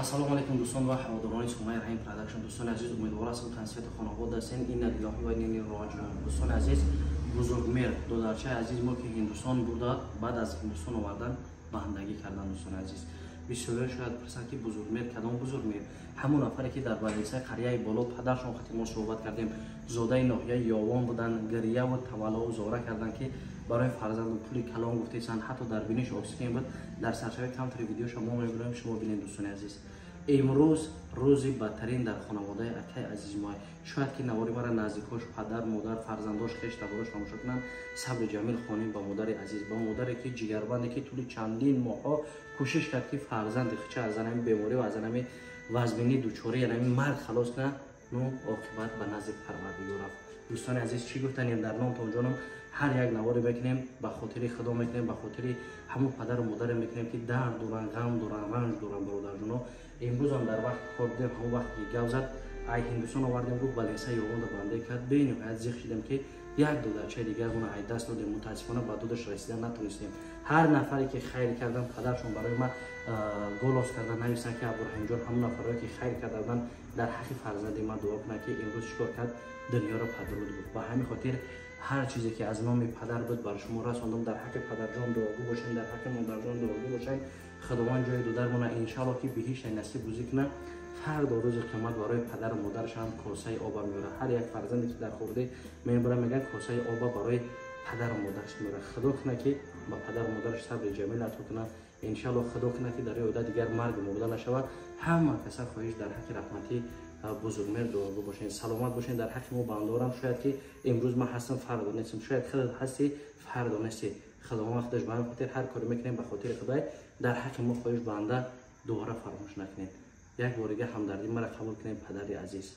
السلام علیکم دوستان و هواداران سومای رحیم پروداکشن. دوستان عزیز، امیدوارم از کنسرت خانواده هستین. این ندیگاهی و این راجون. دوستان عزیز، بزرگمیر دودرچه عزیز ما که هندوستان بوده، بعد از هندوستان آوردن بندگی کردن. دوستان عزیز، بسیار شاید پرسن که بزرگمیر کدام بزرگمیر؟ همون نفری که در بلوچستان قریه بالا پدرشون خاطر ما صحبت کردیم، زاده ناحیه یاوان بودن، گریه و تولا و زاره کردن که برای فرزند پولی کلام گفتیسن، حتی در بینش اکسیژن بود. در سرچه کامنتری ویدیو شما میگم شما ببینید. دوستان عزیز، امروز روزی بدترین در خانواده اکای عزیز ما. شاید که نواری مرا نزدیکاش، پدر، مادر، فرزنداش، خیش تبارش فراموش کنن. صبر جمیل خانیم با مادر عزیز، با مادری که جگربنده که طول چندین ماه کوشش کرد که فرزند خچه از همین بیماری و از همین وزمینی دوچاری یعنی مرگ خلاص کنه، نو عاقبت به نزد پروردگار رفت. دوستان عزیز، چی گفتنیم در نام تا جانم هر یک نواری بکنیم به خاطر خدا میکنیم، به خاطر همون پدر و مادر میکنیم که درد دارن، غم دارن، رنج دارن برادر جونو. امروز هم در وقت خوردیم، همون وقت که گاو زد ای هندوستان آوردیم گفت بلنسه یوان بنده کرد. به نهایت زیخ شدیم که یک دودرچه دیگر اون ای دست دادیم. متاسفانه با دودش رسیدن نتونستیم. هر نفری که خیر کردن پدرشون برای ما گلاس کردن، نمیسن که ابراهیم جان همون نفرایی که خیر کردن در حق فرزند ما دعا کنه که امروز چیکار کرد دنیا رو پدرود بود. و همین خاطر هر چیزی که از نام پدر بود بر شما رسوندم. در حق پدر جان دعاگو باشین، در حق مادر جان دعاگو باشین. خداوند جای دودر مونه ان شاء الله که بهش نصیب بوزی کنه. فردا روز قیامت برای پدر و مادرش هم کاسه آب میاره. هر یک فرزندی که در خورده میبره میگن کاسه آب برای پدر و مادرش میاره. خدا کنه که با پدر و مادرش صبر جمیل عطا کنه. ان شاء الله خدا کنه که در یاد دیگر مرگ مرده نشود. همه کسا خواهش در حق رحمتی بزرگمیر دعاگو باشین. سلامت باشین. در حق ما بندارم شاید که امروز ما هستم فردا نیستم، شاید خودت هستی فردا نیستی. خداوند وقتش به خاطر هر کاری میکنیم به خاطر خدای. در حق ما خواهش بنده دوباره فراموش نکنید. یک بار دیگه همدردی مرا قبول کنید پدر عزیز.